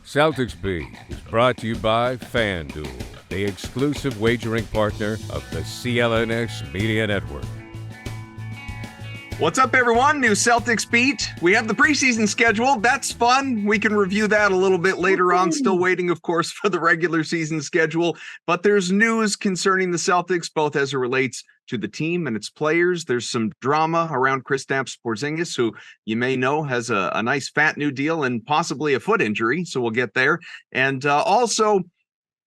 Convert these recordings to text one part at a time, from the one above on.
Celtics Beat is brought to you by Fanduel, the exclusive wagering partner of the CLNS Media Network. What's up, everyone? New Celtics Beat. We have the preseason schedule. That's fun. We can review that a little bit later on. Still waiting, of course, for the regular season schedule. But there's news concerning the Celtics, both as it relates to the team and its players. There's some drama around Kristaps Porzingis, who you may know has a nice fat new deal and possibly a foot injury. So we'll get there. And also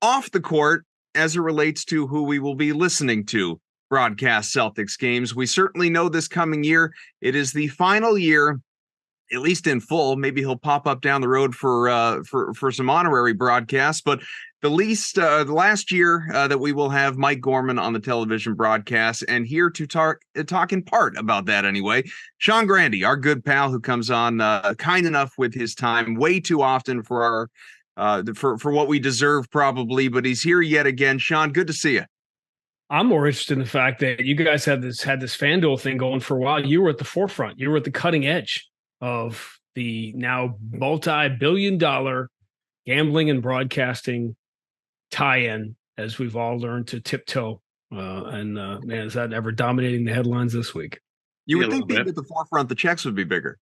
off the court, as it relates to who we will be listening to broadcast Celtics games. We certainly know this coming year, it is the final year, at least in full. Maybe he'll pop up down the road for some honorary broadcasts, but the last year that we will have Mike Gorman on the television broadcast, and here to talk in part about that anyway, Sean Grande, our good pal who comes on kind enough with his time way too often for our for what we deserve probably, but he's here yet again. Sean, good to see you. I'm more interested in the fact that you guys had this Fanduel thing going for a while. You were at the forefront. You were at the cutting edge of the now multi-billion-dollar gambling and broadcasting tie-in, as we've all learned to tiptoe. Man, is that ever dominating the headlines this week? You would think being at the forefront, the checks would be bigger.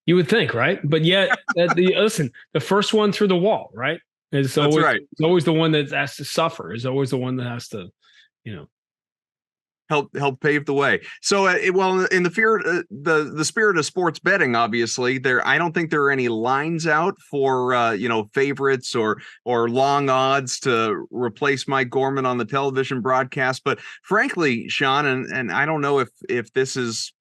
You would think, right? But yet, listen, the first one through the wall, right? It's always the one that has to suffer. Is always the one that has to, help pave the way. So, in the spirit of sports betting, obviously, I don't think there are any lines out for favorites or long odds to replace Mike Gorman on the television broadcast. But frankly, Sean, and I don't know if this is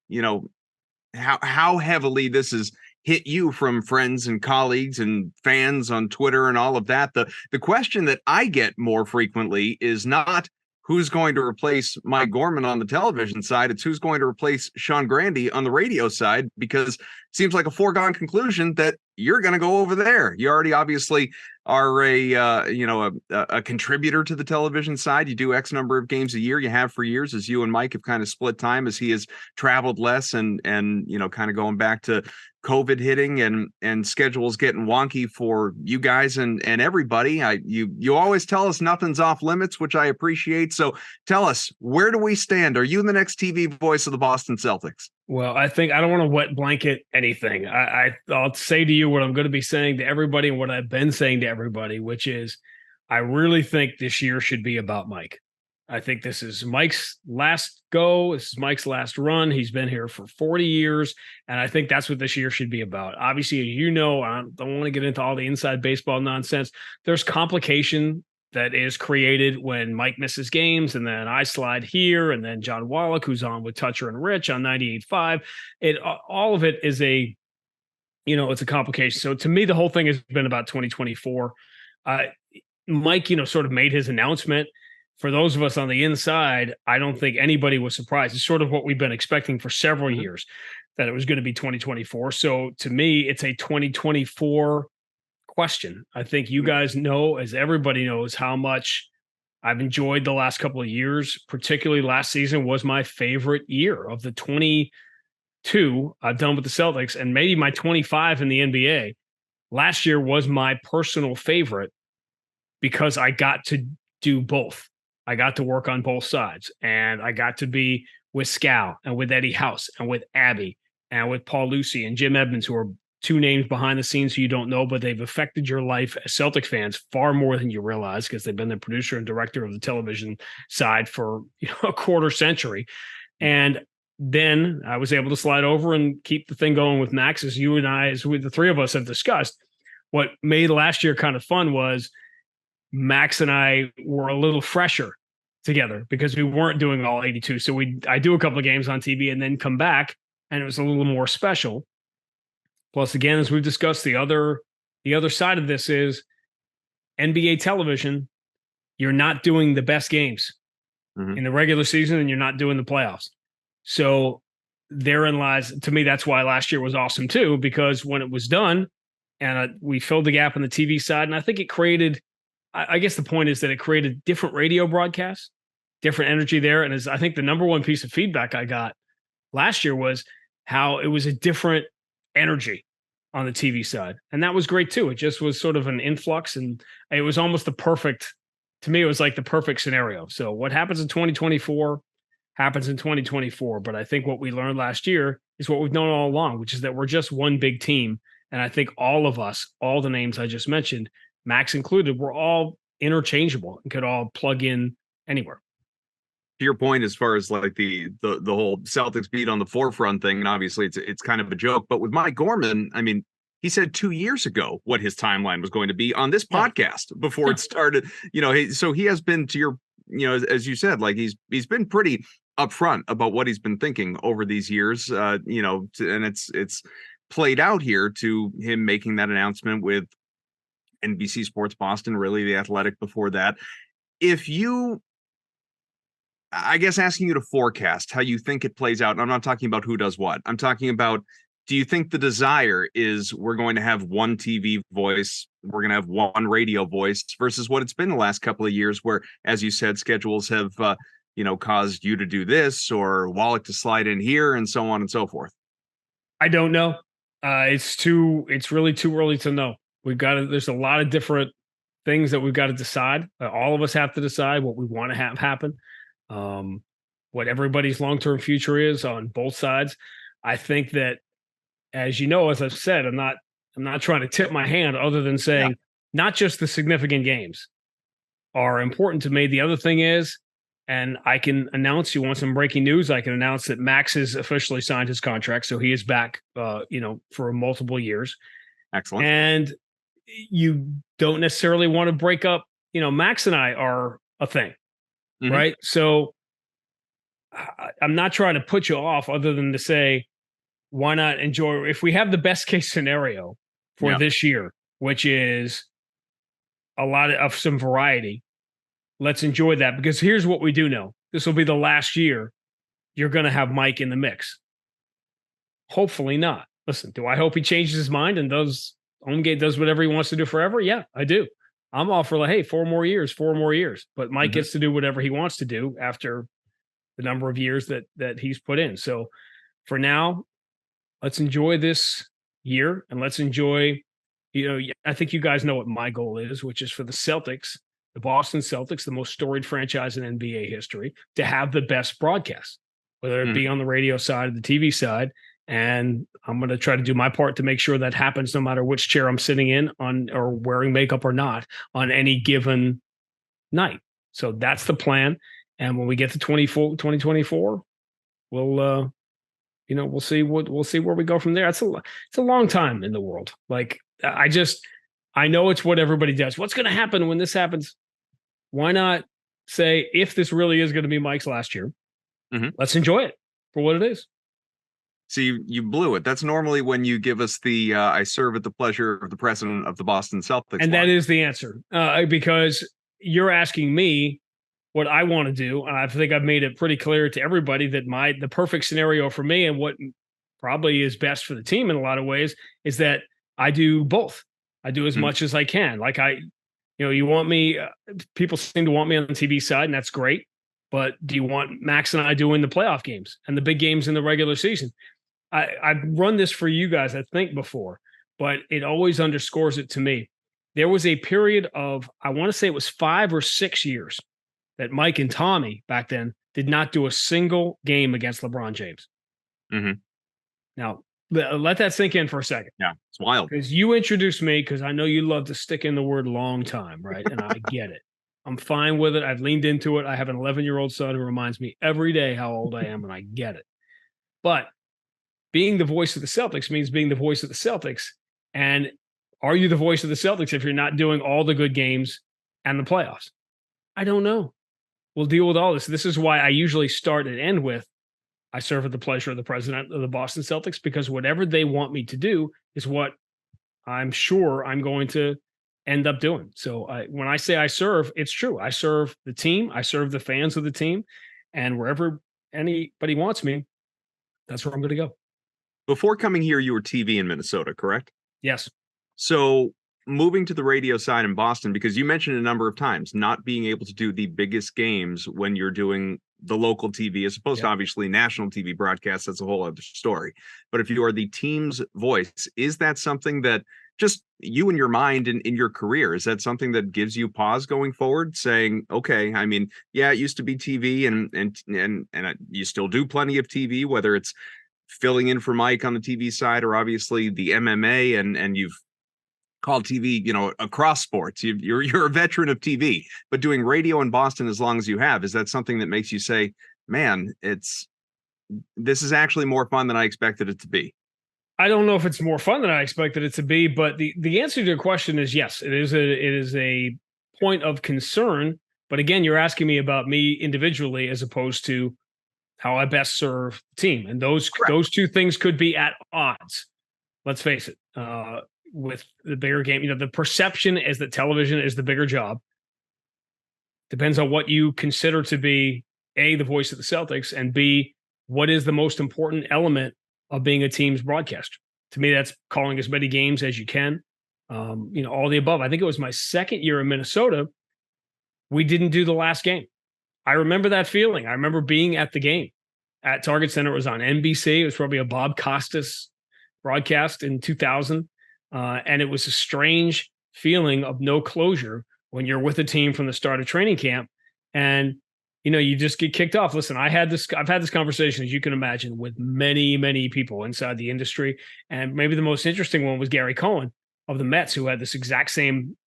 how heavily this is hit you from friends and colleagues and fans on Twitter and all of that. The question that I get more frequently is not who's going to replace Mike Gorman on the television side. It's who's going to replace Sean Grande on the radio side, because it seems like a foregone conclusion that you're going to go over there. You already obviously are a contributor to the television side. You do X number of games a year. You have for years, as you and Mike have kind of split time as he has traveled less and kind of going back to COVID hitting and schedules getting wonky for you guys and everybody. You always tell us nothing's off limits, which I appreciate. So tell us, where do we stand? Are you the next TV voice of the Boston Celtics? Well, I think I don't want to wet blanket anything. I'll say to you what I'm going to be saying to everybody and what I've been saying to everybody, which is I really think this year should be about Mike. I think this is Mike's last go. This is Mike's last run. He's been here for 40 years, and I think that's what this year should be about. Obviously, as you know, I don't want to get into all the inside baseball nonsense. There's complication that is created when Mike misses games, and then I slide here, and then John Wallach, who's on with Toucher and Rich on 98.5. All of it is it's a complication. So to me, the whole thing has been about 2024. Mike, sort of made his announcement. For those of us on the inside, I don't think anybody was surprised. It's sort of what we've been expecting for several years, that it was going to be 2024. So to me, it's a 2024 question. I think you guys know, as everybody knows, how much I've enjoyed the last couple of years. Particularly last season was my favorite year of the 22 I've done with the Celtics, and maybe my 25 in the NBA. Last year was my personal favorite because I got to do both. I got to work on both sides, and I got to be with Scal and with Eddie House and with Abby and with Paul Lucy and Jim Edmonds, who are two names behind the scenes who you don't know, but they've affected your life as Celtic fans far more than you realize, because they've been the producer and director of the television side for a quarter century. And then I was able to slide over and keep the thing going with Max, as you and I, the three of us have discussed. What made last year kind of fun was Max and I were a little fresher together because we weren't doing all 82. So I do a couple of games on TV and then come back, and it was a little more special. Plus, again, as we've discussed, the other side of this is NBA television. You're not doing the best games in the regular season, and you're not doing the playoffs. So therein lies, to me, that's why last year was awesome too, because when it was done and we filled the gap on the TV side, and I think it created, I guess the point is that it created different radio broadcasts, different energy there. And I think the number one piece of feedback I got last year was how it was a different energy on the TV side. And that was great too. It just was sort of an influx, and it was almost to me, it was like the perfect scenario. So what happens in 2024 happens in 2024. But I think what we learned last year is what we've known all along, which is that we're just one big team. And I think all of us, all the names I just mentioned, Max included, we're all interchangeable and could all plug in anywhere. To your point, as far as like the whole Celtics beat on the forefront thing, and obviously it's kind of a joke, but with Mike Gorman, I mean, he said 2 years ago what his timeline was going to be on this podcast before it started. So he has been, to your, as you said, like he's been pretty upfront about what he's been thinking over these years. And it's played out here to him making that announcement with NBC Sports Boston, really The Athletic before that. I guess asking you to forecast how you think it plays out. And I'm not talking about who does what. I'm talking about, do you think the desire is we're going to have one TV voice, we're going to have one radio voice, versus what it's been the last couple of years where, as you said, schedules have, caused you to do this or Wallach to slide in here and so on and so forth? I don't know. It's really too early to know. There's a lot of different things that we've got to decide. All of us have to decide what we want to have happen. What everybody's long-term future is on both sides. I think that, as you know, as I've said, I'm not trying to tip my hand other than saying not just the significant games are important to me. The other thing is, and I can announce, you want some breaking news, I can announce that Max has officially signed his contract. So he is back, for multiple years. Excellent. And you don't necessarily want to break up, Max and I are a thing. Mm-hmm. Right. So I'm not trying to put you off other than to say, why not enjoy, if we have the best case scenario for this year, which is a lot of some variety, let's enjoy that, because here's what we do know. This will be the last year you're going to have Mike in the mix. Hopefully not. Listen, do I hope he changes his mind and does whatever he wants to do forever? Yeah, I do. I'm all for 4 more years. But Mike gets to do whatever he wants to do after the number of years that he's put in. So for now, let's enjoy this year, and let's enjoy, I think you guys know what my goal is, which is for the Celtics, the Boston Celtics, the most storied franchise in NBA history, to have the best broadcast, whether it be on the radio side or the TV side. And I'm going to try to do my part to make sure that happens no matter which chair I'm sitting in on, or wearing makeup or not, on any given night. So that's the plan. And when we get to 2024, we'll see where we go from there. It's a long time in the world. Like, I know it's what everybody does. What's going to happen when this happens? Why not say, if this really is going to be Mike's last year, let's enjoy it for what it is. See, you blew it. That's normally when you give us the I serve at the pleasure of the president of the Boston Celtics. And that is the answer, because you're asking me what I want to do. And I think I've made it pretty clear to everybody that the perfect scenario for me, and what probably is best for the team in a lot of ways, is that I do both. I do as much as I can. Like you want me, people seem to want me on the TV side, and that's great. But do you want Max and I doing the playoff games and the big games in the regular season? I've run this for you guys, I think, before, but it always underscores it to me. There was a period of, I want to say it was 5 or 6 years, that Mike and Tommy back then did not do a single game against LeBron James. Now, let that sink in for a second. Yeah, it's wild. Because you introduced me, because I know you love to stick in the word long time, right? And I get it. I'm fine with it. I've leaned into it. I have an 11-year-old son who reminds me every day how old I am, and I get it. But being the voice of the Celtics means being the voice of the Celtics. And are you the voice of the Celtics if you're not doing all the good games and the playoffs? I don't know. We'll deal with all this. This is why I usually start and end with, I serve at the pleasure of the president of the Boston Celtics, because whatever they want me to do is what I'm sure I'm going to end up doing. So when I say I serve, it's true. I serve the team. I serve the fans of the team. And wherever anybody wants me, that's where I'm going to go. Before coming here, you were TV in Minnesota, correct? Yes. So moving to the radio side in Boston, because you mentioned a number of times not being able to do the biggest games when you're doing the local TV, as opposed to obviously national TV broadcasts. That's a whole other story. But if you are the team's voice, is that something that just you in your mind and in your career, is that something that gives you pause going forward, saying, okay, I mean, yeah, it used to be TV and you still do plenty of TV, whether it's filling in for Mike on the TV side or obviously the MMA, and you've called TV, across sports. You're a veteran of TV, but doing radio in Boston as long as you have, is that something that makes you say, man, this is actually more fun than I expected it to be? I don't know if it's more fun than I expected it to be, but the answer to your question is yes. It is a point of concern. But again, you're asking me about me individually as opposed to how I best serve the team, and those two things could be at odds. Let's face it. With the bigger game, the perception is that television is the bigger job. Depends on what you consider to be A, the voice of the Celtics, and B, what is the most important element of being a team's broadcaster. To me, that's calling as many games as you can. All the above. I think it was my second year in Minnesota. We didn't do the last game. I remember that feeling. I remember being at the game at Target Center. It was on NBC. It was probably a Bob Costas broadcast in 2000. And it was a strange feeling of no closure when you're with a team from the start of training camp and, you just get kicked off. Listen, I've had this conversation, as you can imagine, with many, many people inside the industry. And maybe the most interesting one was Gary Cohen of the Mets, who had this exact same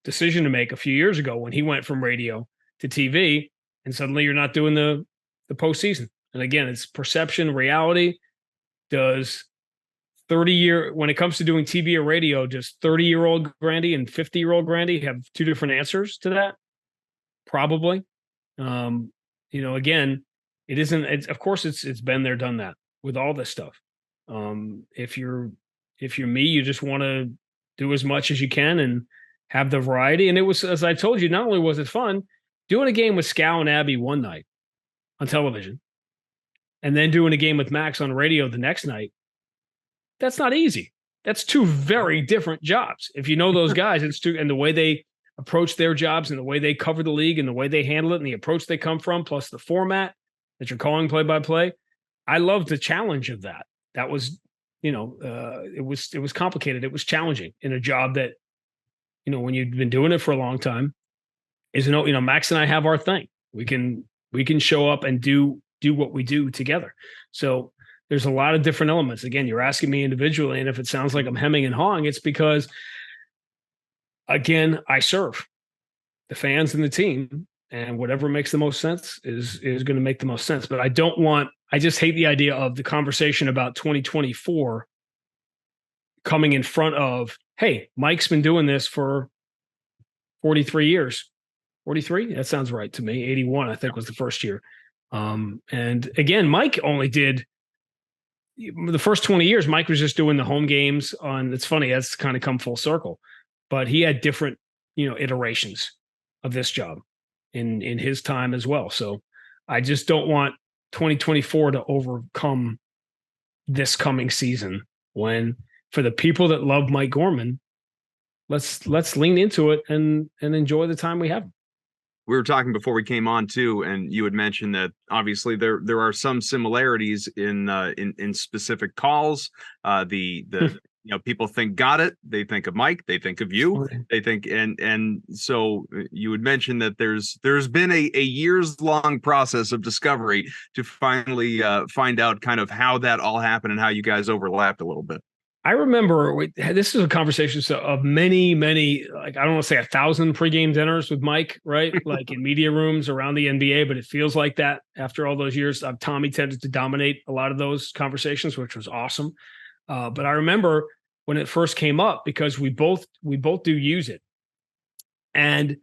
decision to make a few years ago when he went from radio to TV, and suddenly you're not doing the postseason. And again, it's perception, reality. Does 30-year, when it comes to doing TV or radio, does 30-year-old Grande and 50-year-old Grande have two different answers to that? Probably. Again, it isn't. Of course, it's been there, done that with all this stuff. If you're me, you just want to do as much as you can and have the variety. And it was, as I told you, not only was it fun doing a game with Scal and Abby one night on television, and then doing a game with Max on radio the next night. That's not easy. That's two very different jobs. If you know those guys, and the way they approach their jobs and the way they cover the league and the way they handle it and the approach they come from, plus the format that you're calling play-by-play. I love the challenge of that. That was, it was complicated. It was challenging in a job that, when you've been doing it for a long time, Max and I have our thing. We can show up and do what we do together. So there's a lot of different elements. Again, you're asking me individually, and if it sounds like I'm hemming and hawing, it's because, again, I serve the fans and the team, and whatever makes the most sense is going to make the most sense. But I just hate the idea of the conversation about 2024 coming in front of, hey, Mike's been doing this for 43 years. 43? That sounds right to me. 81, I think, was the first year. And again, Mike only did the first 20 years. Mike was just doing the home games on. It's funny, that's kind of come full circle, but he had different, iterations of this job in his time as well. So I just don't want 2024 to overcome this coming season, when for the people that love Mike Gorman, let's lean into it and enjoy the time we have. We were talking before we came on too, and you had mentioned that obviously there are some similarities in specific calls. People think got it. They think of Mike. They think of you. They think and so you would mention that there's been a years long process of discovery to finally find out kind of how that all happened and how you guys overlapped a little bit. I remember this is a conversation of many, like, I don't want to say 1,000 pregame dinners with Mike, right? Like in media rooms around the NBA, but it feels like that after all those years. Tommy tended to dominate a lot of those conversations, which was awesome. But I remember when it first came up, because we both do use it. And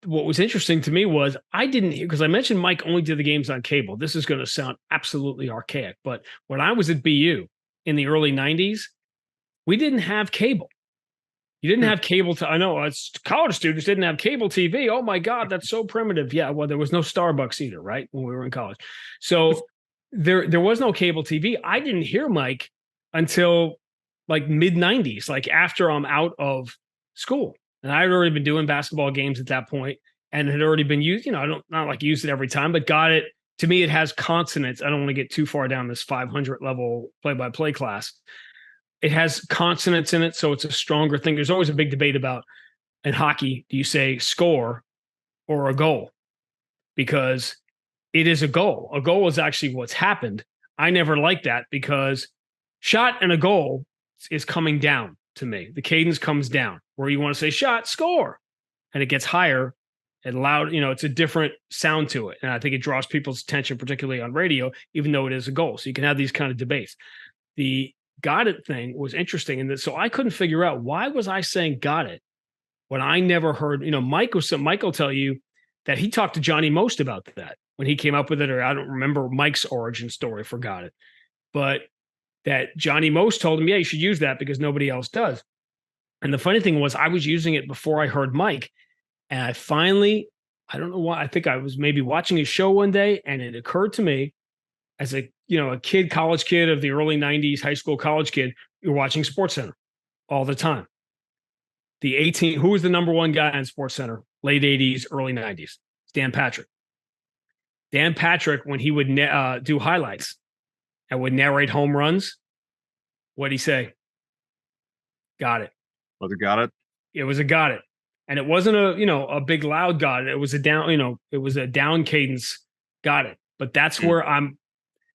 what was interesting to me was I didn't hear, because I mentioned Mike only did the games on cable. This is going to sound absolutely archaic, but when I was at BU in the early 90s, we didn't have cable. You didn't have cable. I know it's college students didn't have cable TV. Oh my God, that's so primitive. Yeah, well, there was no Starbucks either, right? When we were in college. So there was no cable TV. I didn't hear Mike until like mid 90s, like after I'm out of school. And I had already been doing basketball games at that point and had already been used, not like used it every time, but got it to me, it has consonants. I don't want to get too far down this 500 level play-by-play class. It has consonants in it, so it's a stronger thing. There's always a big debate about in hockey, do you say score or a goal? Because it is a goal. A goal is actually what's happened. I never liked that because shot and a goal is coming down to me. The cadence comes down where you want to say shot, score, and it gets higher and loud. It's a different sound to it. And I think it draws people's attention, particularly on radio, even though it is a goal. So you can have these kind of debates. The got it thing was interesting. And so I couldn't figure out, why was I saying got it when I never heard, Mike will tell you that he talked to Johnny Most about that when he came up with it, or I don't remember Mike's origin story for got it, but that Johnny Most told him, yeah, you should use that because nobody else does. And the funny thing was, I was using it before I heard Mike. And I finally, I don't know why, I think I was maybe watching his show one day, and it occurred to me as a college kid of the early 90s, high school, college kid, you're watching SportsCenter all the time. Who was the number one guy on SportsCenter, late 80s, early 90s? Dan Patrick. Dan Patrick, when he would do highlights and would narrate home runs, what'd he say? Got it. Was it got it? It was a got it. And it wasn't a big loud got it. It was a down, it was a down cadence got it. But that's where I'm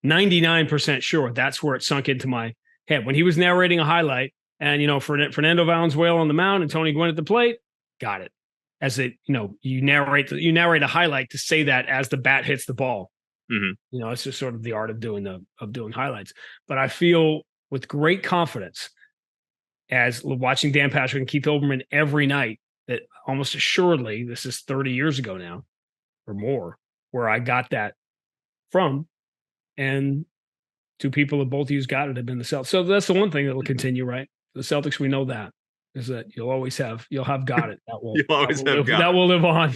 99% sure that's where it sunk into my head. When he was narrating a highlight and, Fernando Valenzuela on the mound and Tony Gwynn at the plate, got it. As it, you narrate a highlight to say that as the bat hits the ball. Mm-hmm. It's just sort of the art of doing highlights. But I feel with great confidence as watching Dan Patrick and Keith Olbermann every night that almost assuredly, this is 30 years ago now or more, where I got that from. And two people that both used got it have been the Celtics. So that's the one thing that will continue, right? The Celtics, we know that, is that you'll have got it. That will, that will live on.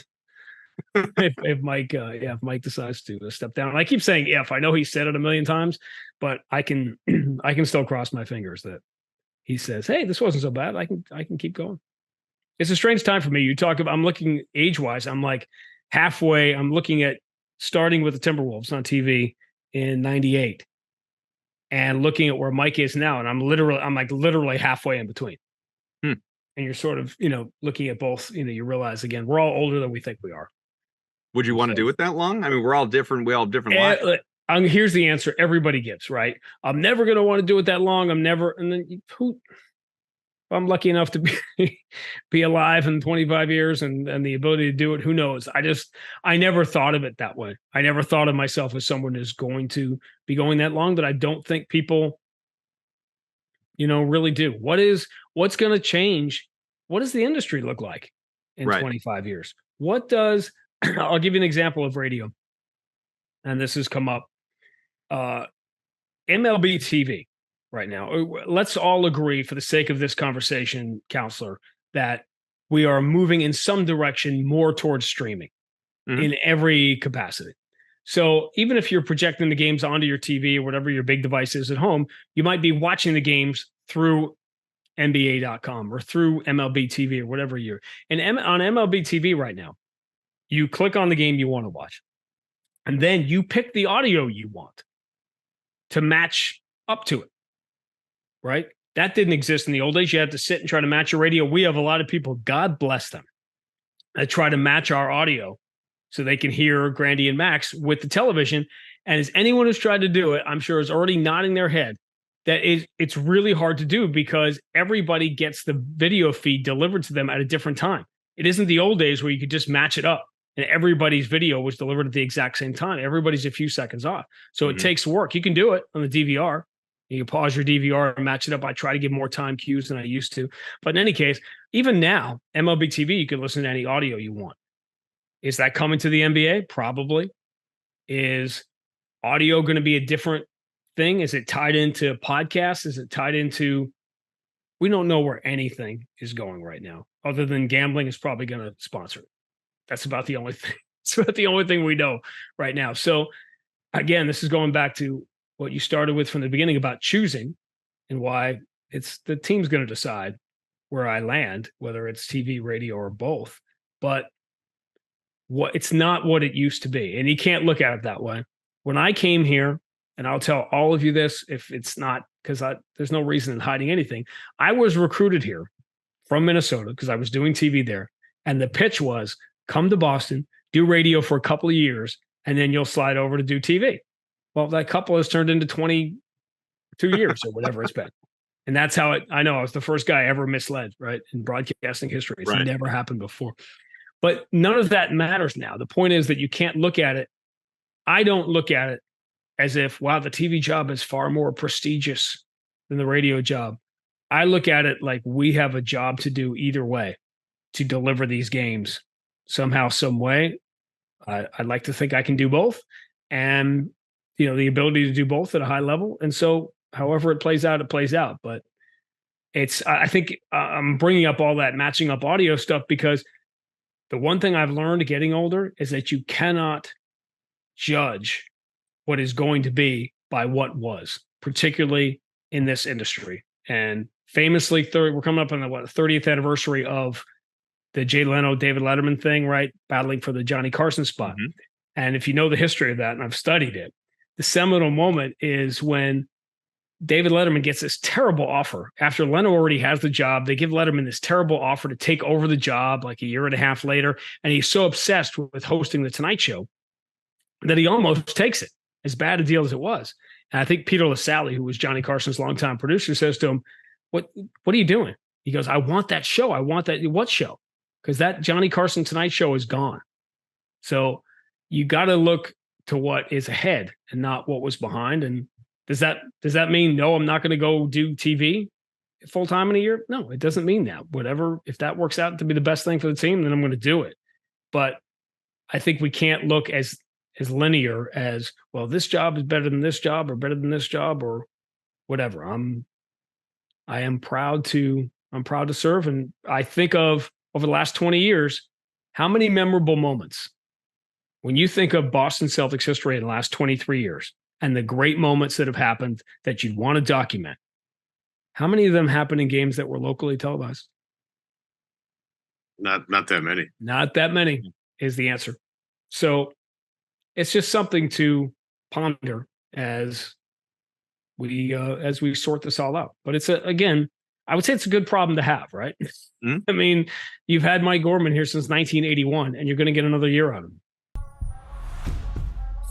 if Mike decides to step down. And I keep saying if. I know he said it a million times, but I can still cross my fingers that he says, hey, this wasn't so bad. I can keep going. It's a strange time for me. You talk about, I'm looking age-wise, I'm like halfway. I'm looking at starting with the Timberwolves on TV in 98 and looking at where Mike is now. And I'm literally halfway in between. And you're sort of, looking at both, you realize again, we're all older than we think we are. Would you want to do it that long? I mean, we're all different. We all have different lives. Here's the answer everybody gives, right? I'm never going to want to do it that long. And then I'm lucky enough to be alive in 25 years and the ability to do it. Who knows? I never thought of it that way. I never thought of myself as someone who's going to be going that long, but I don't think people, really do. What's going to change? What does the industry look like in 25 years? I'll give you an example of radio. And this has come up. MLB TV right now. Let's all agree for the sake of this conversation, counselor, that we are moving in some direction more towards streaming in every capacity. So even if you're projecting the games onto your TV or whatever your big device is at home, you might be watching the games through NBA.com or through MLB TV or whatever and on MLB TV right now, you click on the game you want to watch, and then you pick the audio you want to match up to it, right? That didn't exist in the old days. You had to sit and try to match your radio. We have a lot of people, God bless them, that try to match our audio so they can hear Grande and Max with the television. And as anyone who's tried to do it, I'm sure is already nodding their head that it's really hard to do because everybody gets the video feed delivered to them at a different time. It isn't the old days where you could just match it up and everybody's video was delivered at the exact same time. Everybody's a few seconds off. So it takes work. You can do it on the DVR. You can pause your DVR and match it up. I try to give more time cues than I used to. But in any case, even now, MLB TV, you can listen to any audio you want. Is that coming to the NBA? Probably. Is audio going to be a different thing? Is it tied into podcasts? Is it tied into... We don't know where anything is going right now, other than gambling is probably going to sponsor it. That's about the only thing. It's about the only thing we know right now. So again, this is going back to what you started with from the beginning about choosing and why it's the team's going to decide where I land, whether it's TV, radio, or both. But it's not what it used to be. And you can't look at it that way. When I came here, and I'll tell all of you this if it's not because there's no reason in hiding anything. I was recruited here from Minnesota because I was doing TV there. And the pitch was come to Boston, do radio for a couple of years, and then you'll slide over to do TV. Well, that couple has turned into 22 years or whatever it's been. And that's how I know I was the first guy ever misled, right? In broadcasting history. It's never happened before. But none of that matters now. The point is that you can't look at it. I don't look at it as if, wow, the TV job is far more prestigious than the radio job. I look at it like we have a job to do either way to deliver these games somehow, some way. I'd like to think I can do both. And, the ability to do both at a high level. And so however it plays out, it plays out. But I think I'm bringing up all that matching up audio stuff because the one thing I've learned getting older is that you cannot judge what is going to be by what was, particularly in this industry. And famously, we're coming up on the 30th anniversary of the Jay Leno, David Letterman thing, right? Battling for the Johnny Carson spot. Mm-hmm. And if you know the history of that, and I've studied it, the seminal moment is when David Letterman gets this terrible offer after Leno already has the job. They give Letterman this terrible offer to take over the job like a year and a half later. And he's so obsessed with hosting the Tonight Show that he almost takes it, as bad a deal as it was. And I think Peter LaSalle, who was Johnny Carson's longtime producer, says to him, what are you doing? He goes, I want that show. I want that. What show? Because that Johnny Carson Tonight Show is gone. So you got to look to what is ahead and not what was behind. And does that mean, no, I'm not going to go do TV full time in a year? No, it doesn't mean that. Whatever, if that works out to be the best thing for the team, then I'm going to do it. But I think we can't look as linear as, well, this job is better than this job or better than this job or whatever. I am proud to serve. And I think of over the last 20 years, how many memorable moments when you think of Boston Celtics history in the last 23 years and the great moments that have happened that you'd want to document, how many of them happened in games that were locally televised? Not that many. Not that many is the answer. So it's just something to ponder as we sort this all out. But it's again, I would say it's a good problem to have, right? Mm-hmm. I mean, you've had Mike Gorman here since 1981, and you're going to get another year out of him.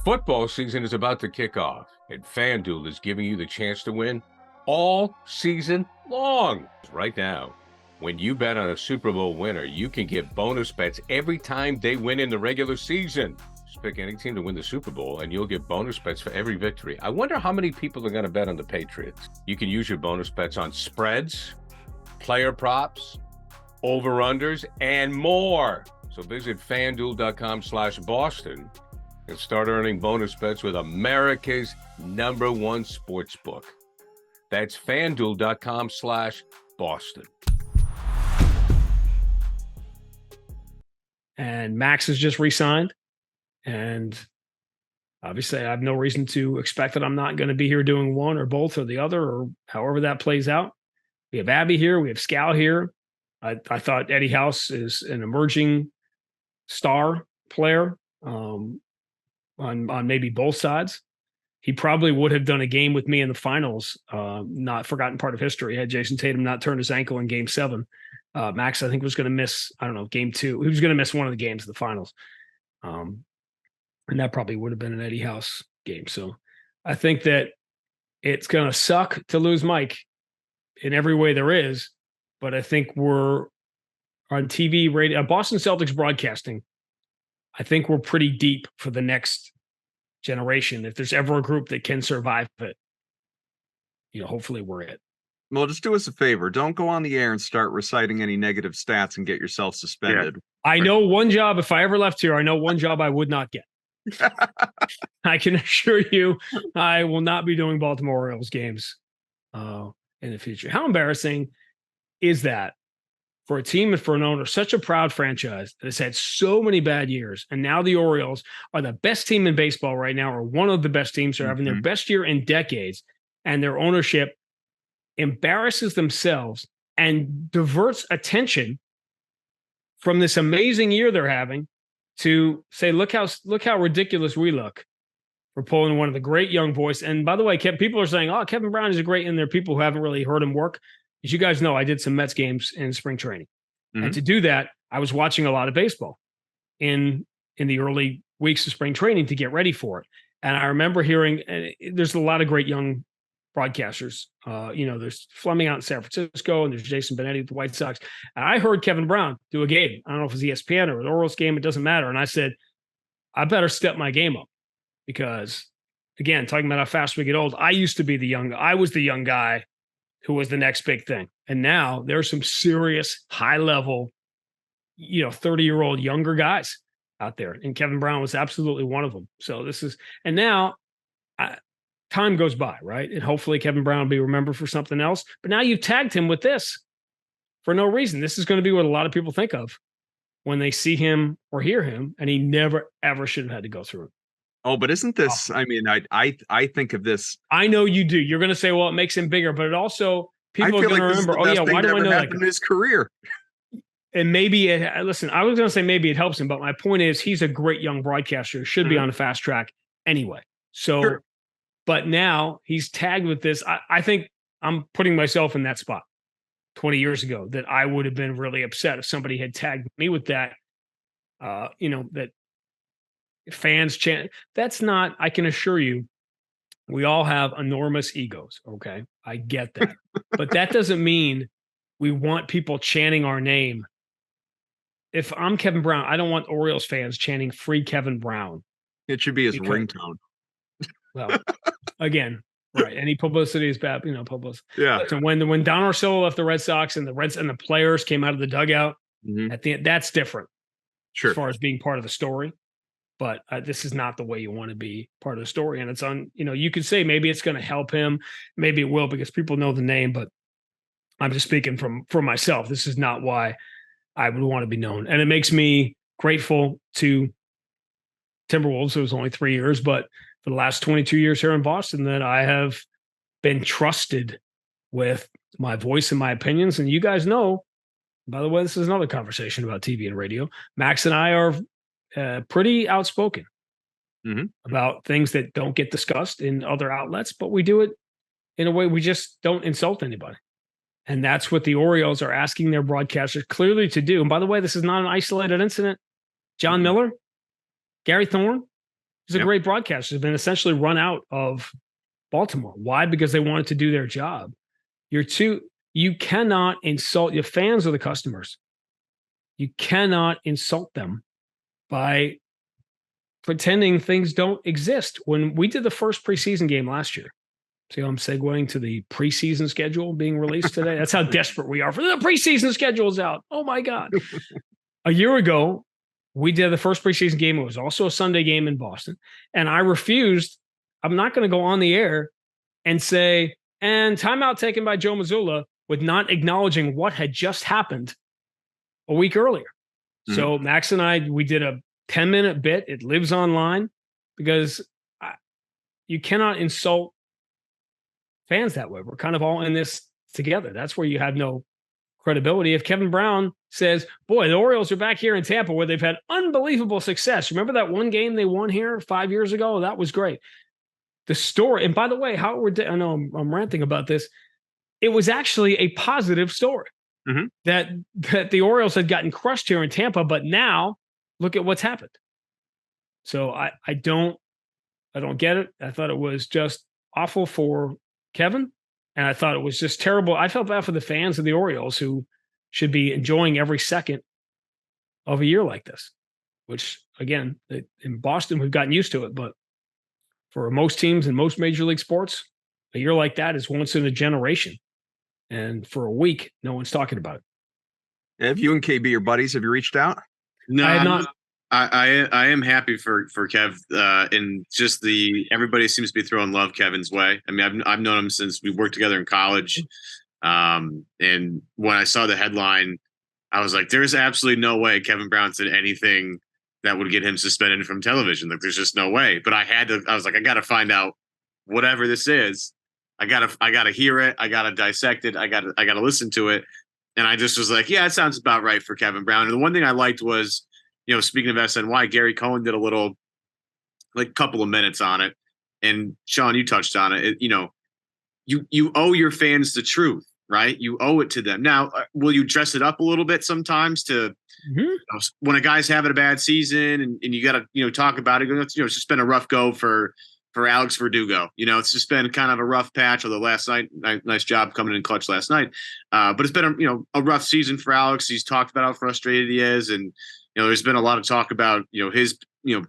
Football season is about to kick off, and Fanduel is giving you the chance to win all season long. Right now, when you bet on a Super Bowl winner, you can get bonus bets every time they win in the regular season. Just pick any team to win the Super Bowl, and you'll get bonus bets for every victory. I wonder how many people are going to bet on the Patriots. You can use your bonus bets on spreads, player props, over-unders, and more. So visit FanDuel.com/Boston and start earning bonus bets with America's #1 sportsbook. That's FanDuel.com/Boston. And Max has just re-signed. And obviously, I have no reason to expect that I'm not going to be here doing one or both or the other or however that plays out. We have Abby here. We have Scal here. I thought Eddie House is an emerging star player on maybe both sides. He probably would have done a game with me in the finals, not forgotten part of history, had Jason Tatum not turned his ankle in Game 7. Max, I think, was going to miss, Game 2. He was going to miss one of the games of the finals. And that probably would have been an Eddie House game. So I think that it's going to suck to lose Mike in every way there is. But I think we're on TV, radio, Boston Celtics broadcasting. I think we're pretty deep for the next generation. If there's ever a group that can survive it, hopefully we're it. Well, just do us a favor. Don't go on the air and start reciting any negative stats and get yourself suspended. Yeah. I know one job. If I ever left here, I know one job I would not get. I can assure you I will not be doing Baltimore Orioles games in the future. How embarrassing is that for a team and for an owner, such a proud franchise that has had so many bad years, and now the Orioles are the best team in baseball right now, or one of the best teams, are having their best year in decades, and their ownership embarrasses themselves and diverts attention from this amazing year they're having to say, look how ridiculous we look for pulling one of the great young voice. And by the way, people are saying, oh, Kevin Brown is a great, and there are people who haven't really heard him work. As you guys know, I did some Mets games in spring training. Mm-hmm. And to do that, I was watching a lot of baseball in the early weeks of spring training to get ready for it. And I remember hearing, there's a lot of great young broadcasters. There's Fleming out in San Francisco, and there's Jason Benetti with the White Sox. And I heard Kevin Brown do a game. I don't know if it was ESPN or an Orioles game. It doesn't matter. And I said, I better step my game up because, again, talking about how fast we get old, I was the young guy who was the next big thing. And now there's some serious high level, 30-year-old younger guys out there. And Kevin Brown was absolutely one of them. So and now time goes by, right? And hopefully Kevin Brown will be remembered for something else. But now you've tagged him with this for no reason. This is going to be what a lot of people think of when they see him or hear him, and he never, ever should have had to go through it. Oh, but isn't this, I mean, I think of this. I know you do. You're going to say, well, it makes him bigger, but it also, people are going to remember, why do I know that? In his career. And maybe I was going to say maybe it helps him, but my point is he's a great young broadcaster, should be on the fast track anyway. So, sure. But now he's tagged with this. I think I'm putting myself in that spot 20 years ago that I would have been really upset if somebody had tagged me with that, that fans chant. That's not, I can assure you, we all have enormous egos. Okay. I get that. But that doesn't mean we want people chanting our name. If I'm Kevin Brown, I don't want Orioles fans chanting free Kevin Brown. It should be his ringtone. Well, again, right. Any publicity is bad, publicity. Yeah. So when Don Orsillo left the Red Sox and the players came out of the dugout, at the end, that's different. Sure. As far as being part of the story. But this is not the way you want to be part of the story. And it's you could say maybe it's going to help him. Maybe it will because people know the name, but I'm just speaking from myself. This is not why I would want to be known. And it makes me grateful to Timberwolves. It was only 3 years, but for the last 22 years here in Boston that I have been trusted with my voice and my opinions. And you guys know, by the way, this is another conversation about TV and radio. Max and I are pretty outspoken about things that don't get discussed in other outlets, but we do it in a way we just don't insult anybody. And that's what the Orioles are asking their broadcasters clearly to do. And by the way, this is not an isolated incident. John Miller, Gary Thorne, is a great broadcaster, has been essentially run out of Baltimore. Why? Because they wanted to do their job. You cannot insult your fans or the customers. You cannot insult them by pretending things don't exist. When we did the first preseason game last year, see how I'm segueing to the preseason schedule being released today? That's how desperate we are for the preseason schedule's out. Oh my God. A year ago, we did the first preseason game. It was also a Sunday game in Boston. And I refused. I'm not going to go on the air and say, and timeout taken by Joe Mazzulla with not acknowledging what had just happened a week earlier. So Max and I, we did a 10-minute bit. It lives online because you cannot insult fans that way. We're kind of all in this together. That's where you have no credibility. If Kevin Brown says, boy, the Orioles are back here in Tampa where they've had unbelievable success. Remember that one game they won here 5 years ago? That was great. The story, and by the way, I know I'm ranting about this. It was actually a positive story that the Orioles had gotten crushed here in Tampa, but now look at what's happened. So I don't get it. I thought it was just awful for Kevin. And I thought it was just terrible. I felt bad for the fans of the Orioles who should be enjoying every second of a year like this, which, again, in Boston, we've gotten used to it. But for most teams in most major league sports, a year like that is once in a generation. And for a week, no one's talking about it. Have you and KB, your buddies, have you reached out? No, I have not. I am happy for Kev, and just everybody seems to be throwing love Kevin's way. I mean, I've known him since we worked together in college, and when I saw the headline, I was like, "There's absolutely no way Kevin Brown said anything that would get him suspended from television. Like, there's just no way." But I was like, I got to find out whatever this is. I gotta hear it. I gotta dissect it. I gotta listen to it. And I just was like, yeah, it sounds about right for Kevin Brown. And the one thing I liked was, speaking of SNY, Gary Cohen did a little, couple of minutes on it. and Sean, you touched on it. You owe your fans the truth, right? You owe it to them. Now, will you dress it up a little bit sometimes to when a guy's having a bad season and you got to talk about it? It's just been a rough go for Alex Verdugo. It's just been kind of a rough patch. Although last night, nice job coming in clutch last night. But it's been a rough season for Alex. He's talked about how frustrated he is, and there's been a lot of talk about his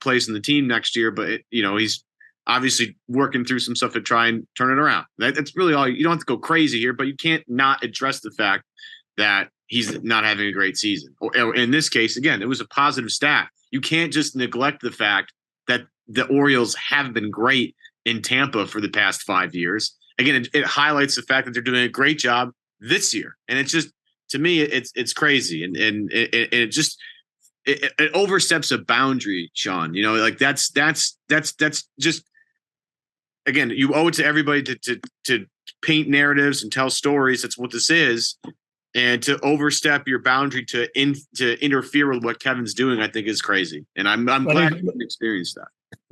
place in the team next year. But he's obviously working through some stuff to try and turn it around. That's really all. You don't have to go crazy here, but you can't not address the fact that he's not having a great season. Or in this case, again, it was a positive stat. You can't just neglect the fact that the Orioles have been great in Tampa for the past 5 years. Again, it highlights the fact that they're doing a great job this year. And it's just, to me, it's crazy. And it just, it oversteps a boundary, Sean. That's just, again, you owe it to everybody to paint narratives and tell stories. That's what this is. And to overstep your boundary to interfere with what Kevin's doing, I think is crazy. And I'm glad you didn't experience that.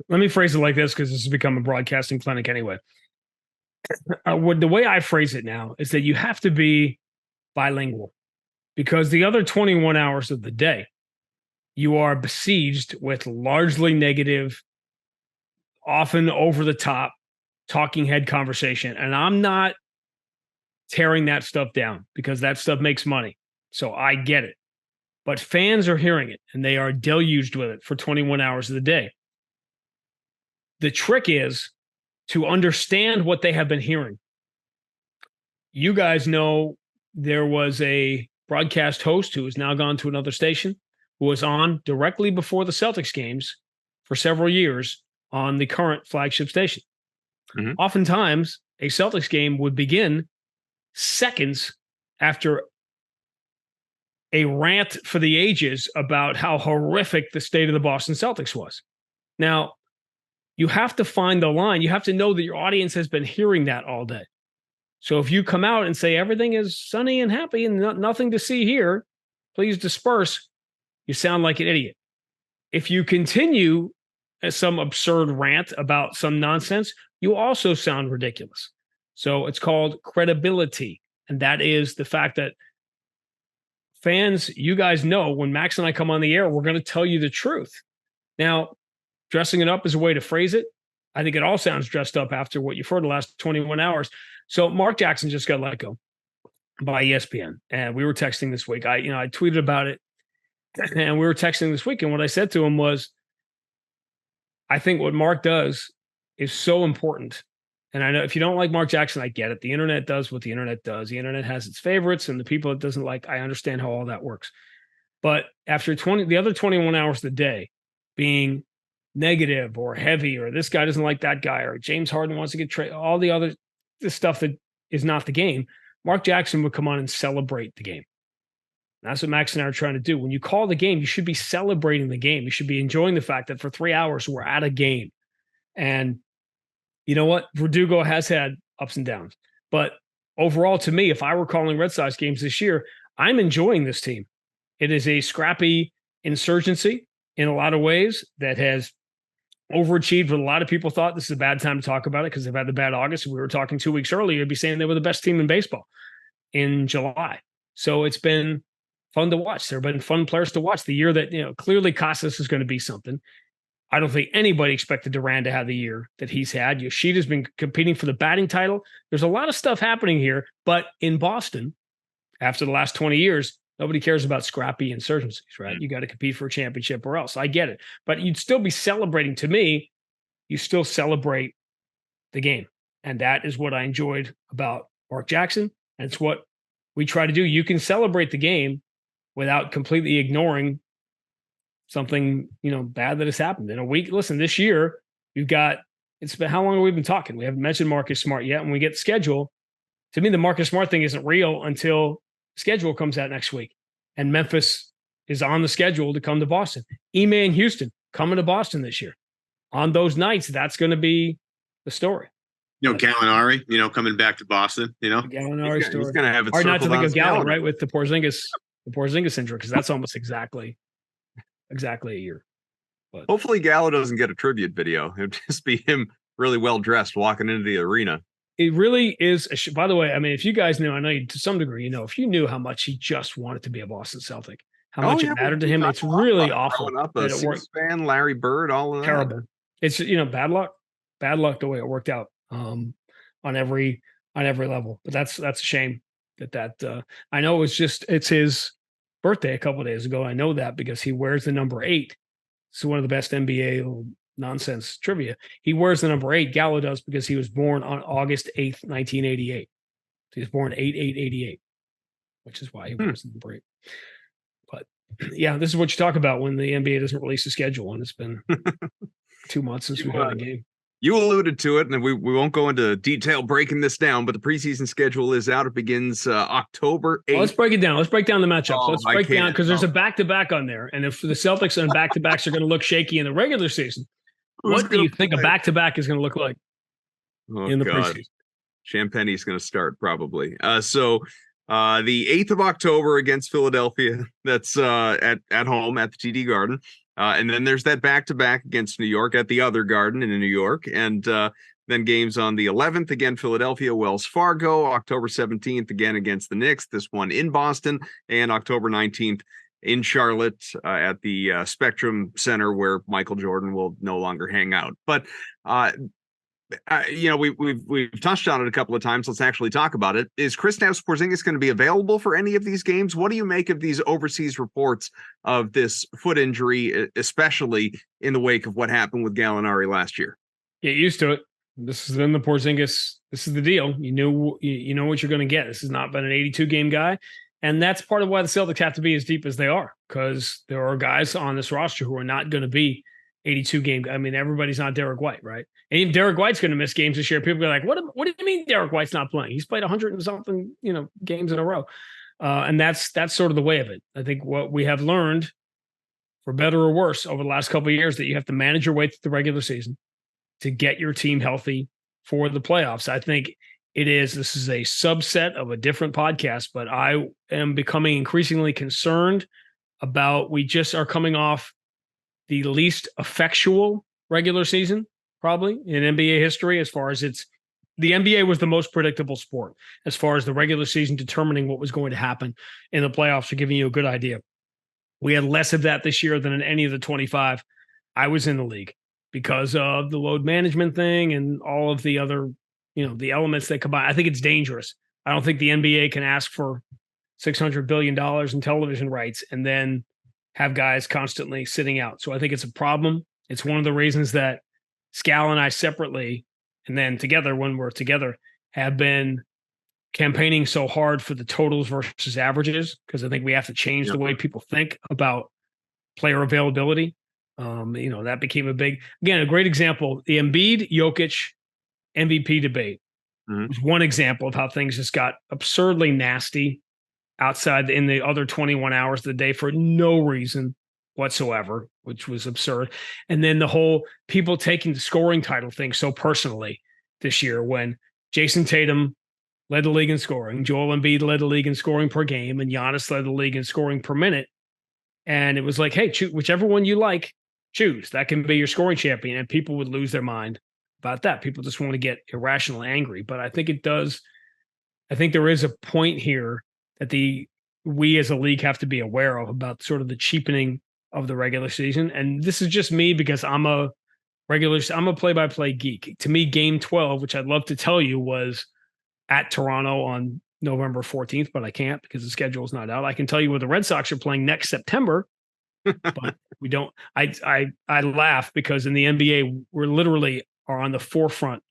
Let me phrase it like this, because this has become a broadcasting clinic anyway. The way I phrase it now is that you have to be bilingual, because the other 21 hours of the day, you are besieged with largely negative, often over the top, talking head conversation. And I'm not tearing that stuff down, because that stuff makes money. So I get it. But fans are hearing it, and they are deluged with it for 21 hours of the day. The trick is to understand what they have been hearing. You guys know there was a broadcast host who has now gone to another station, who was on directly before the Celtics games for several years on the current flagship station. Mm-hmm. Oftentimes, a Celtics game would begin seconds after a rant for the ages about how horrific the state of the Boston Celtics was. Now, you have to find the line. You have to know that your audience has been hearing that all day. So if you come out and say everything is sunny and happy and nothing to see here, please disperse, you sound like an idiot. If you continue some absurd rant about some nonsense, you also sound ridiculous. So it's called credibility. And that is the fact that fans, you guys know when Max and I come on the air, we're going to tell you the truth. Now, dressing it up is a way to phrase it. I think it all sounds dressed up after what you've heard the last 21 hours. So Mark Jackson just got let go by ESPN. And we were texting this week. I tweeted about it, and we were texting this week. And what I said to him was, I think what Mark does is so important. And I know if you don't like Mark Jackson, I get it. The internet does what the internet does. The internet has its favorites, and the people it doesn't like, I understand how all that works. But after the other 21 hours of the day being negative or heavy, or this guy doesn't like that guy, or James Harden wants to get traded, all the stuff that is not the game, Mark Jackson would come on and celebrate the game. That's what Max and I are trying to do. When you call the game, you should be celebrating the game. You should be enjoying the fact that for 3 hours we're at a game. And you know what? Verdugo has had ups and downs. But overall, to me, if I were calling Red Sox games this year, I'm enjoying this team. It is a scrappy insurgency in a lot of ways that has overachieved. What a lot of people thought this is a bad time to talk about it because they've had the bad August. We were talking 2 weeks earlier, you'd be saying they were the best team in baseball in July. So it's been fun to watch. There have been fun players to watch. The year that, clearly Casas is going to be something. I don't think anybody expected Durant to have the year that he's had. Yoshida's been competing for the batting title. There's a lot of stuff happening here, but in Boston, after the last 20 years, nobody cares about scrappy insurgencies, right? You got to compete for a championship or else. I get it. But you'd still be celebrating. To me, you still celebrate the game. And that is what I enjoyed about Mark Jackson. And it's what we try to do. You can celebrate the game without completely ignoring something, bad that has happened in a week. Listen, this year it's been, how long have we been talking? We haven't mentioned Marcus Smart yet. When we get the schedule, to me, the Marcus Smart thing isn't real until schedule comes out next week. And Memphis is on the schedule to come to Boston. Ime and Houston coming to Boston this year. On those nights, that's going to be the story. Gallinari, coming back to Boston, Gallinari story. He's going to have it. Hard not to think of Gallo, right? With the Porzingis injury, because that's almost exactly a year. But hopefully Gallo doesn't get a tribute video. It'd just be him really well dressed walking into the arena. It really is. By the way, I mean, if you guys knew, I know you, to some degree, if you knew how much he just wanted to be a Boston Celtic, how much it mattered to him, it's really awful. Up a fan, Larry Bird, all of that. Terrible. It's bad luck the way it worked out on every level. But that's a shame that I know it's his birthday a couple of days ago. I know that because he wears the number 8. It's one of the best NBA nonsense trivia. He wears the number 8. Gallo does because he was born on August 8th, 1988. So he was born 8/8/88, which is why he wears the number 8. But yeah, this is what you talk about when the NBA doesn't release a schedule, and it's been 2 months since we had a game. You alluded to it, and we won't go into detail breaking this down, but the preseason schedule is out. It begins October 8th. Well, let's break it down. Let's break down the matchups. Let's break down because there's a back-to-back on there. And if the Celtics and back-to-backs are going to look shaky in the regular season, what do you think a back-to-back is going to look like in the preseason? Champagne's going to start probably. So the 8th of October against Philadelphia. That's at home at the TD Garden. And then there's that back-to-back against New York at the other Garden in New York. And then games on the 11th, again, Philadelphia, Wells Fargo, October 17th, again against the Knicks, this one in Boston, and October 19th in Charlotte at the Spectrum Center where Michael Jordan will no longer hang out. But we've touched on it a couple of times. Let's actually talk about it. Is Kristaps Porzingis going to be available for any of these games? What do you make of these overseas reports of this foot injury, especially in the wake of what happened with Gallinari last year? Get used to it. This has been the Porzingis. This is the deal. You know what you're going to get. This has not been an 82 game guy. And that's part of why the Celtics have to be as deep as they are, because there are guys on this roster who are not going to be 82 game. I mean, everybody's not Derek White, right? And even Derek White's going to miss games this year. People are like, what do you mean Derek White's not playing? He's played 100 and something, games in a row. And that's sort of the way of it. I think what we have learned, for better or worse, over the last couple of years, that you have to manage your way through the regular season to get your team healthy for the playoffs. I think this is a subset of a different podcast, but I am becoming increasingly concerned about, we just are coming off the least effectual regular season probably in NBA history, as far as the NBA was the most predictable sport as far as the regular season determining what was going to happen in the playoffs, are giving you a good idea. We had less of that this year than in any of the 25 I was in the league, because of the load management thing and all of the other, the elements that combine. I think it's dangerous. I don't think the NBA can ask for $600 billion in television rights and then have guys constantly sitting out. So I think it's a problem. It's one of the reasons that Scal and I separately, and then together when we're together, have been campaigning so hard for the totals versus averages, because I think we have to change the way people think about player availability. That became a great example. The Embiid Jokic MVP debate was one example of how things just got absurdly nasty outside in the other 21 hours of the day for no reason whatsoever, which was absurd. And then the whole people taking the scoring title thing so personally this year, when Jason Tatum led the league in scoring, Joel Embiid led the league in scoring per game, and Giannis led the league in scoring per minute. And it was like, hey, choose whichever one you like, choose. That can be your scoring champion. And people would lose their mind about that. People just want to get irrationally angry. But I think there is a point here that we as a league have to be aware of, about sort of the cheapening of the regular season. And this is just me, because I'm a play-by-play geek. To me, game 12, which I'd love to tell you, was at Toronto on November 14th, but I can't because the schedule is not out. I can tell you where the Red Sox are playing next September, but we don't. I laugh because in the NBA, we're literally are on the forefront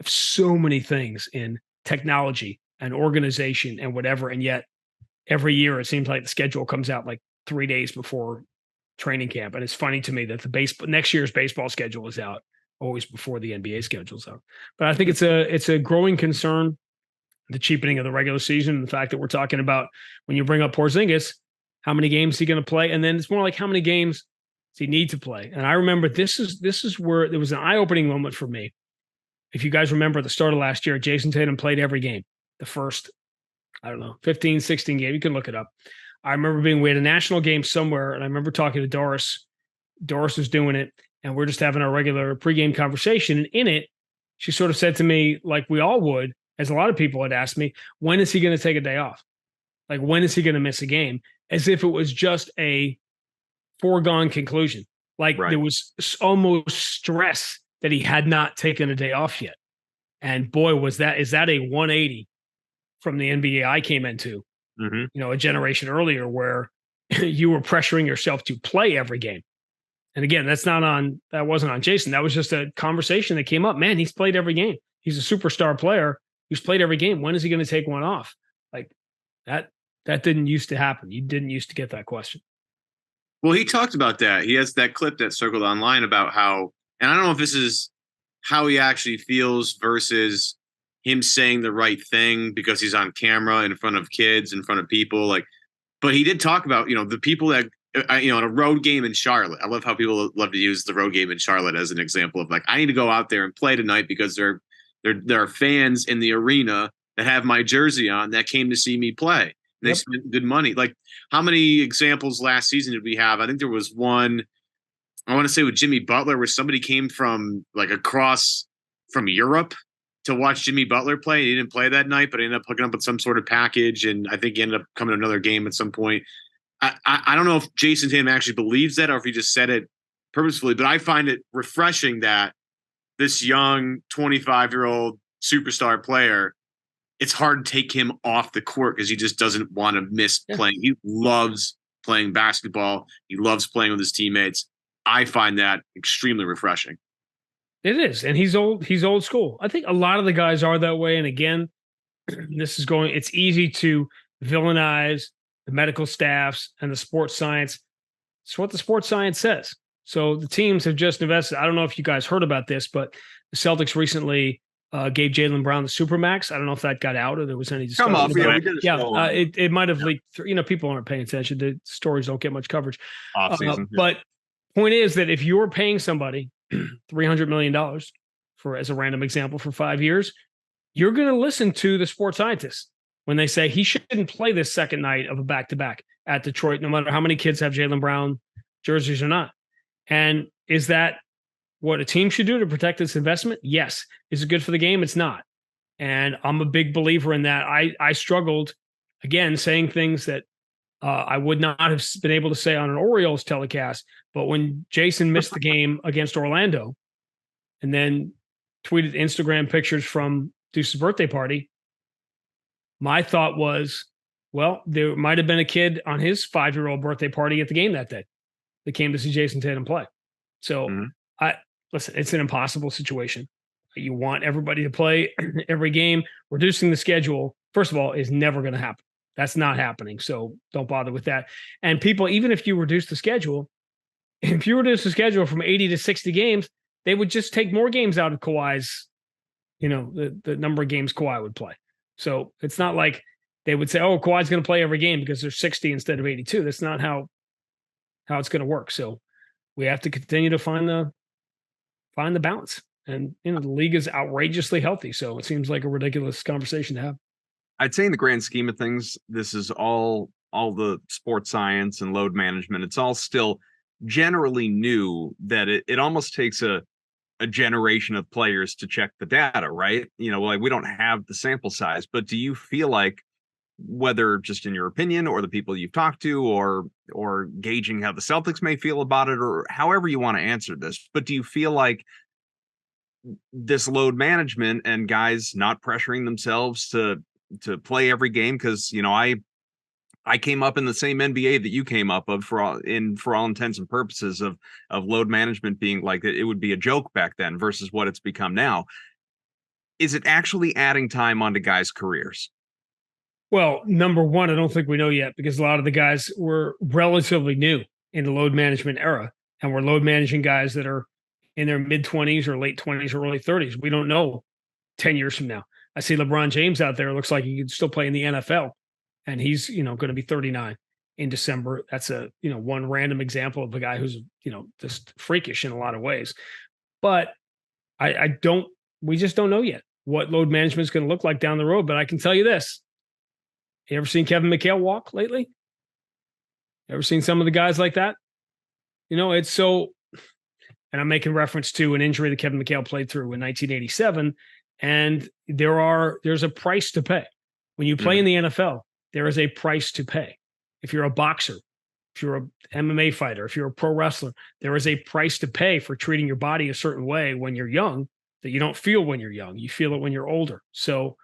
of so many things in technology and organization and whatever. And yet every year it seems like the schedule comes out like 3 days before training camp. And it's funny to me that next year's baseball schedule is out always before the NBA schedule's out. But I think it's a growing concern, the cheapening of the regular season, and the fact that we're talking about, when you bring up Porzingis, how many games is he going to play? And then it's more like, how many games does he need to play? And I remember this is where there was an eye-opening moment for me. If you guys remember at the start of last year, Jason Tatum played every game. The first, 15, 16 games. You can look it up. I remember we had a national game somewhere, and I remember talking to Doris. Doris was doing it, and we're just having our regular pregame conversation. And in it, she sort of said to me, like we all would, as a lot of people had asked me, when is he going to take a day off? Like, when is he going to miss a game? As if it was just a foregone conclusion. Like there was almost stress that he had not taken a day off yet. And boy, is that a 180 from the NBA I came into, a generation earlier where you were pressuring yourself to play every game. And again, that wasn't on Jason. That was just a conversation that came up. Man, he's played every game. He's a superstar player. He's played every game. When is he going to take one off? Like that didn't used to happen. You didn't used to get that question. Well, he talked about that. He has that clip that circled online about how, and I don't know if this is how he actually feels versus him saying the right thing because he's on camera in front of kids, in front of people. Like, but he did talk about, the people that, in a road game in Charlotte. I love how people love to use the road game in Charlotte as an example of like, I need to go out there and play tonight because there are fans in the arena that have my jersey on that came to see me play. They spent good money. Like, how many examples last season did we have? I think there was one, I want to say with Jimmy Butler, where somebody came from like across from Europe to watch Jimmy Butler play. He didn't play that night, but he ended up hooking up with some sort of package. And I think he ended up coming to another game at some point. I don't know if Jason Tatum actually believes that or if he just said it purposefully, but I find it refreshing that this young 25-year-old superstar player, it's hard to take him off the court because he just doesn't want to miss playing. He loves playing basketball. He loves playing with his teammates. I find that extremely refreshing. It is. And he's old school. I think a lot of the guys are that way. And again, it's easy to villainize the medical staffs and the sports science. It's what the sports science says. So the teams have just invested. I don't know if you guys heard about this, but the Celtics recently gave Jaylen Brown the Supermax. I don't know if that got out or there was any discussion. Come off, we did it might have leaked. People aren't paying attention. The stories don't get much coverage. Off-season, But point is that if you're paying somebody $300 million as a random example for 5 years, you're going to listen to the sports scientists when they say he shouldn't play this second night of a back-to-back at Detroit, no matter how many kids have Jaylen Brown jerseys or not. And is that what a team should do to protect its investment? Yes. Is it good for the game? It's not. And I'm a big believer in that. I struggled, again, saying things that I would not have been able to say on an Orioles telecast. But when Jason missed the game against Orlando and then tweeted Instagram pictures from Deuce's birthday party, my thought was, well, there might have been a kid on his 5-year-old birthday party at the game that day that came to see Jason Tatum play. So listen, it's an impossible situation. You want everybody to play every game. Reducing the schedule, first of all, is never going to happen. That's not happening. So don't bother with that. And people, even if you reduce the schedule, from 80 to 60 games, they would just take more games out of Kawhi's, the number of games Kawhi would play. So it's not like they would say, oh, Kawhi's going to play every game because there's 60 instead of 82. That's not how it's going to work. So we have to continue to find the balance. And, the league is outrageously healthy. So it seems like a ridiculous conversation to have. I'd say in the grand scheme of things, this is all the sports science and load management. It's all still generally new that it almost takes a generation of players to check the data, right? Like we don't have the sample size, but do you feel like, whether just in your opinion or the people you've talked to or gauging how the Celtics may feel about it or however you want to answer this, but do you feel like this load management and guys not pressuring themselves to play every game? Because I came up in the same NBA that you came up of for all intents and purposes of load management being like it would be a joke back then versus what it's become now. Is it actually adding time onto guys' careers? Well, number one, I don't think we know yet because a lot of the guys were relatively new in the load management era, and we're load managing guys that are in their mid-20s or late 20s or early 30s. We don't know 10 years from now. I see LeBron James out there. It looks like he could still play in the NFL, and he's going to be 39 in December. That's a one random example of a guy who's just freakish in a lot of ways. But we just don't know yet what load management is going to look like down the road. But I can tell you this. You ever seen Kevin McHale walk lately? Ever seen some of the guys like that? It's so And I'm making reference to an injury that Kevin McHale played through in 1987. And there's a price to pay. When you play in the NFL, there is a price to pay. If you're a boxer, if you're an MMA fighter, if you're a pro wrestler, there is a price to pay for treating your body a certain way when you're young that you don't feel when you're young. You feel it when you're older. So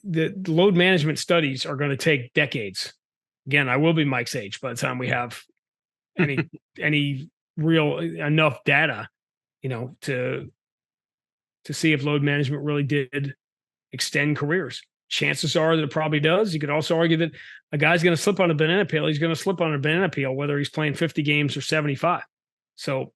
the load management studies are going to take decades. Again, I will be Mike's age by the time we have any real enough data, to see if load management really did extend careers. Chances are that it probably does. You could also argue that a guy's going to slip on a banana peel. He's going to slip on a banana peel, whether he's playing 50 games or 75. So,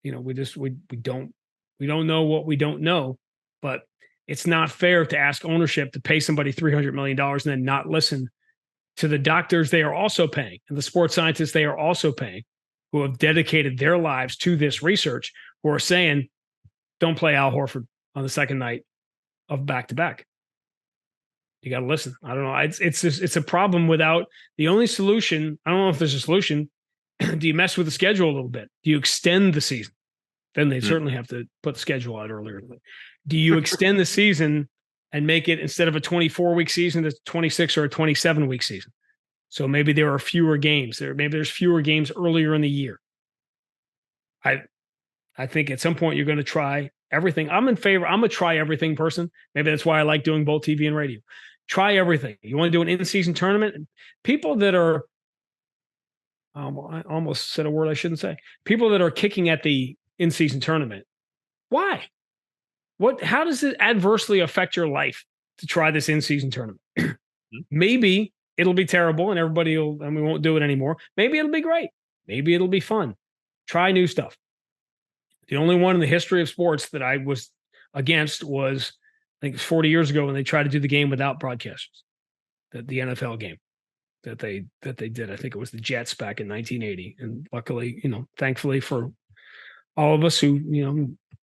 we don't know what we don't know, but it's not fair to ask ownership to pay somebody $300 million and then not listen to the doctors they are also paying and the sports scientists they are also paying, who have dedicated their lives to this research, who are saying, don't play Al Horford on the second night of back-to-back. You got to listen. I don't know. It's a problem without the only solution. I don't know if there's a solution. Do you mess with the schedule a little bit? Do you extend the season? Then they certainly have to put the schedule out earlier. Do you extend the season and make it, instead of a 24-week season, a 26 or a 27-week season? So maybe there are fewer games. Maybe there's fewer games earlier in the year. I think at some point you're going to try everything. I'm in favor. I'm a try everything person. Maybe that's why I like doing both TV and radio. Try everything. You want to do an in-season tournament? People that are, I almost said a word I shouldn't say. People that are kicking at the in-season tournament. Why? How does it adversely affect your life to try this in-season tournament? Maybe it'll be terrible and we won't do it anymore. Maybe it'll be great. Maybe it'll be fun. Try new stuff. The only one in the history of sports that I was against was, I think it was 40 years ago when they tried to do the game without broadcasters, the NFL game that they did. I think it was the Jets back in 1980. And luckily, thankfully for all of us who,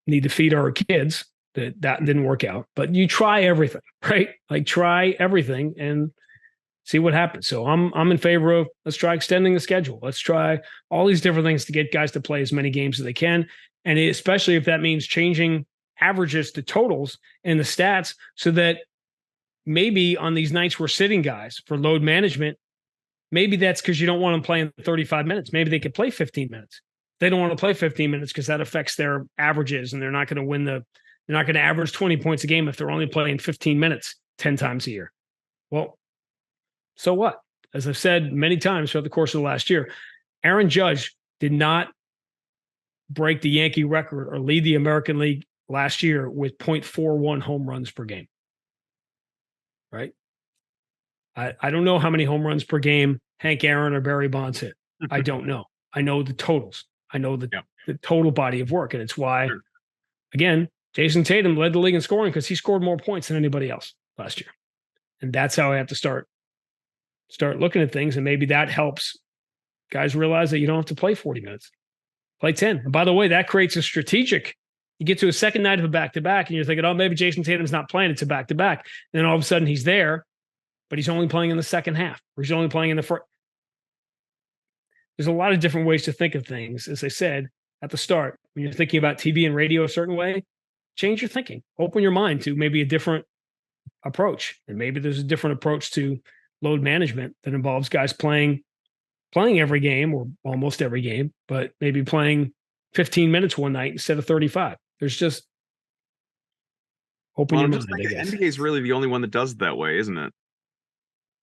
need to feed our kids, that didn't work out. But you try everything, right? Like try everything and see what happens. So I'm in favor of, let's try extending the schedule. Let's try all these different things to get guys to play as many games as they can. And especially if that means changing averages to totals in the stats, so that maybe on these nights we're sitting guys for load management, maybe that's because you don't want them playing 35 minutes. Maybe they could play 15 minutes. They don't want to play 15 minutes because that affects their averages, and they're not going to they're not going to average 20 points a game if they're only playing 15 minutes 10 times a year. Well, so what? As I've said many times throughout the course of the last year, Aaron Judge did not break the Yankee record or lead the American League last year with 0.41 home runs per game. Right? I don't know how many home runs per game Hank Aaron or Barry Bonds hit. I don't know. I know the totals. I know the total body of work. And it's why, again, Jason Tatum led the league in scoring because he scored more points than anybody else last year. And that's how I have to start looking at things. And maybe that helps guys realize that you don't have to play 40 minutes. Play 10. And by the way, that creates a strategic. You get to a second night of a back-to-back and you're thinking, oh, maybe Jason Tatum's not playing. It's a back-to-back. And then all of a sudden he's there, but he's only playing in the second half. Or he's only playing in the first. There's a lot of different ways to think of things. As I said at the start, when you're thinking about TV and radio a certain way, change your thinking. Open your mind to maybe a different approach. And maybe there's a different approach to load management that involves guys playing every game or almost every game, but maybe playing 15 minutes one night instead of 35. There's just open your mind, I guess. NBA is really the only one that does it that way, isn't it?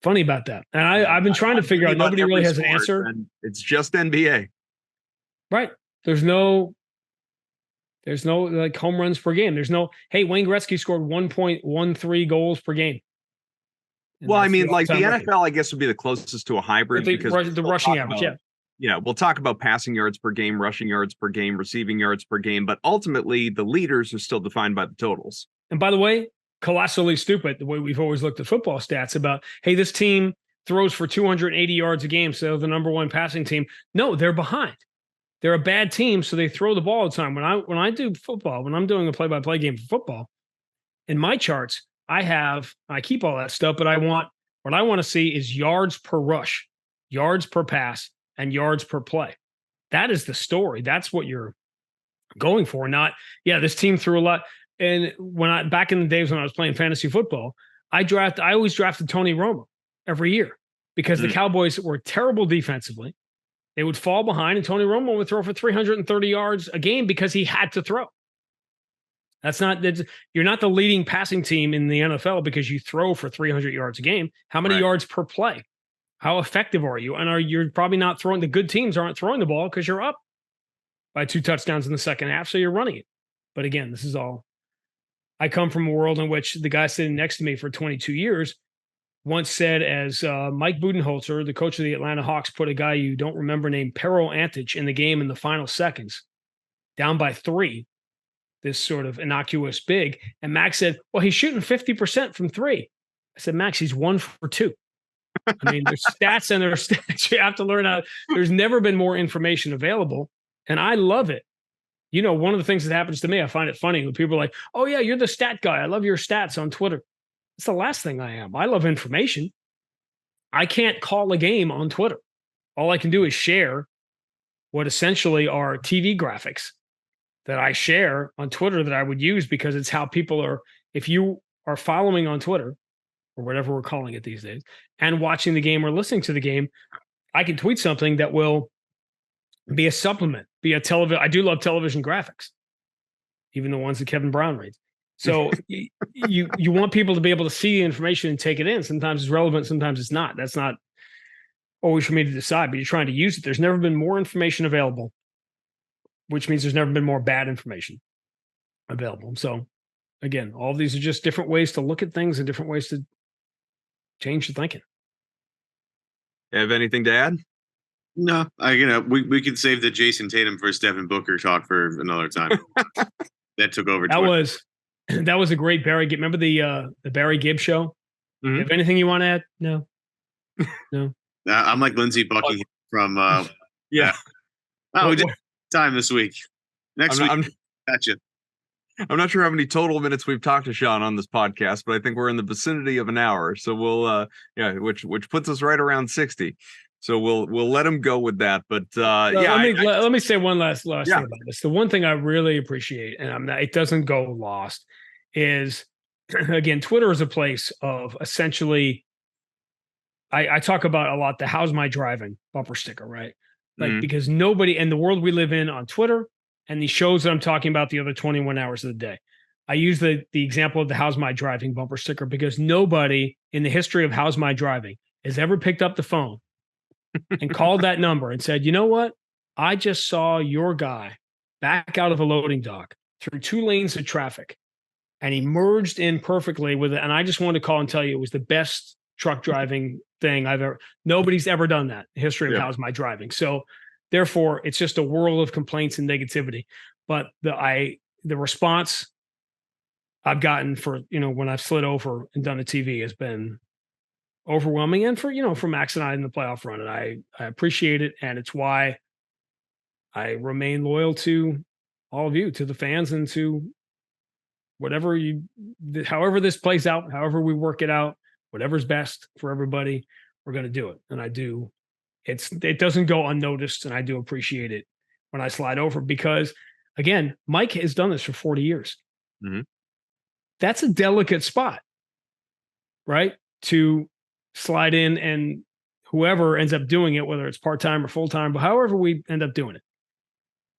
Funny about that. And I've been trying to figure out, nobody really has an answer. And it's just NBA. Right. There's no like home runs per game. There's no, hey, Wayne Gretzky scored 1.13 goals per game. And well, I mean, like the record. NFL, I guess, would be the closest to a hybrid because the rushing average, Yeah, we'll talk about passing yards per game, rushing yards per game, receiving yards per game, but ultimately the leaders are still defined by the totals. And by the way, colossally stupid, the way we've always looked at football stats about, hey, this team throws for 280 yards a game, so the number one passing team. No, they're behind. They're a bad team, so they throw the ball all the time. When I do football, when I'm doing a play-by-play game for football, in my charts, I keep all that stuff, but what I want to see is yards per rush, yards per pass, and yards per play. That is the story. That's what you're going for. Not, this team threw a lot. And back in the days when I was playing fantasy football, I always drafted Tony Romo every year because the Cowboys were terrible defensively. They would fall behind, and Tony Romo would throw for 330 yards a game because he had to throw. You're not the leading passing team in the NFL because you throw for 300 yards a game. How many yards per play? How effective are you? And you're probably not throwing. The good teams aren't throwing the ball because you're up by 2 touchdowns in the second half, so you're running it. But again, this is all. I come from a world in which the guy sitting next to me for 22 years once said, as Mike Budenholzer, the coach of the Atlanta Hawks, put a guy you don't remember named Pero Antich in the game in the final seconds, down by 3, this sort of innocuous big. And Max said, well, he's shooting 50% from 3. I said, Max, he's 1 for 2. I mean, there's stats and there's stats. You have to learn how. There's never been more information available. And I love it. One of the things that happens to me, I find it funny when people are like, oh, yeah, you're the stat guy. I love your stats on Twitter. It's the last thing I am. I love information. I can't call a game on Twitter. All I can do is share what essentially are TV graphics that I share on Twitter that I would use because it's how people are. If you are following on Twitter or whatever we're calling it these days and watching the game or listening to the game, I can tweet something that will be a supplement, be a television. I do love television graphics, even the ones that Kevin Brown reads. So you want people to be able to see the information and take it in. Sometimes it's relevant, sometimes it's not. That's not always for me to decide, but you're trying to use it. There's never been more information available, which means there's never been more bad information available. So again, all of these are just different ways to look at things and different ways to change your thinking. Have anything to add? No, we could save the Jason Tatum versus Devin Booker talk for another time. That took over. That was a great Barry Gibb. Remember the Barry Gibb show? Mm-hmm. Have anything you want to add? No. I'm like Lindsey Buckingham from. Yeah. Oh, we did time this week. Next week, gotcha. I'm not sure how many total minutes we've talked to Sean on this podcast, but I think we're in the vicinity of an hour. So we'll, which puts us right around 60. So we'll let him go with that. But let me say one last thing about this. The one thing I really appreciate, and it doesn't go lost, is again, Twitter is a place of essentially. I talk about a lot the "How's my driving" bumper sticker, right? Like because nobody in the world we live in on Twitter and the shows that I'm talking about the other 21 hours of the day. I use the example of the "How's my driving" bumper sticker because nobody in the history of "How's my driving" has ever picked up the phone and called that number and said, you know what? I just saw your guy back out of a loading dock through 2 lanes of traffic and he merged in perfectly with it. And I just wanted to call and tell you it was the best truck driving thing nobody's ever done that in the history of How's my driving. So therefore it's just a world of complaints and negativity. But the response I've gotten for, when I've slid over and done a TV has been overwhelming, and for Max and I in the playoff run, and I appreciate it, and it's why I remain loyal to all of you, to the fans, and to however this plays out, however we work it out, whatever's best for everybody, we're going to do it. And I do. It doesn't go unnoticed, and I do appreciate it when I slide over because, again, Mike has done this for 40 years. Mm-hmm. That's a delicate spot, right? To slide in and whoever ends up doing it, whether it's part-time or full-time, but however we end up doing it,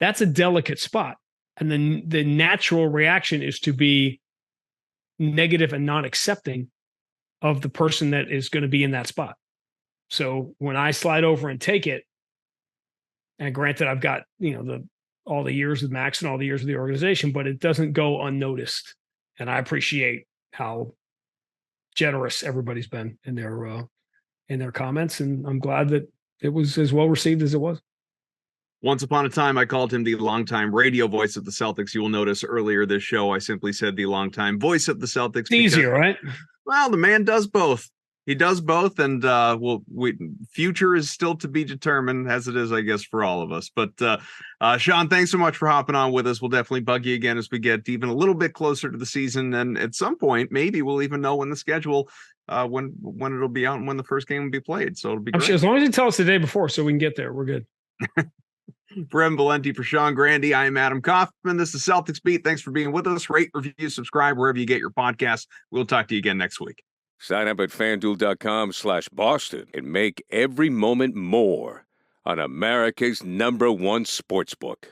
that's a delicate spot. And then the natural reaction is to be negative and not accepting of the person that is going to be in that spot. So when I slide over and take it, and granted, I've got, all the years with Max and all the years with the organization, but it doesn't go unnoticed. And I appreciate how generous everybody's been in their comments, and I'm glad that it was as well received as it was. Once upon a time, I called him the longtime radio voice of the Celtics. You will notice earlier this show, I simply said the longtime voice of the Celtics. It's easier, right? Well, the man does both. He does both, and future is still to be determined, as it is, I guess, for all of us. But Sean, thanks so much for hopping on with us. We'll definitely bug you again as we get even a little bit closer to the season, and at some point, maybe we'll even know when the schedule, when it'll be out and when the first game will be played. So it'll be great. Sure, as long as you tell us the day before, so we can get there, we're good. For Evan Valenti, for Sean Grande, I am Adam Kaufman. This is Celtics Beat. Thanks for being with us. Rate, review, subscribe wherever you get your podcasts. We'll talk to you again next week. Sign up at FanDuel.com/Boston and make every moment more on America's #1 sportsbook.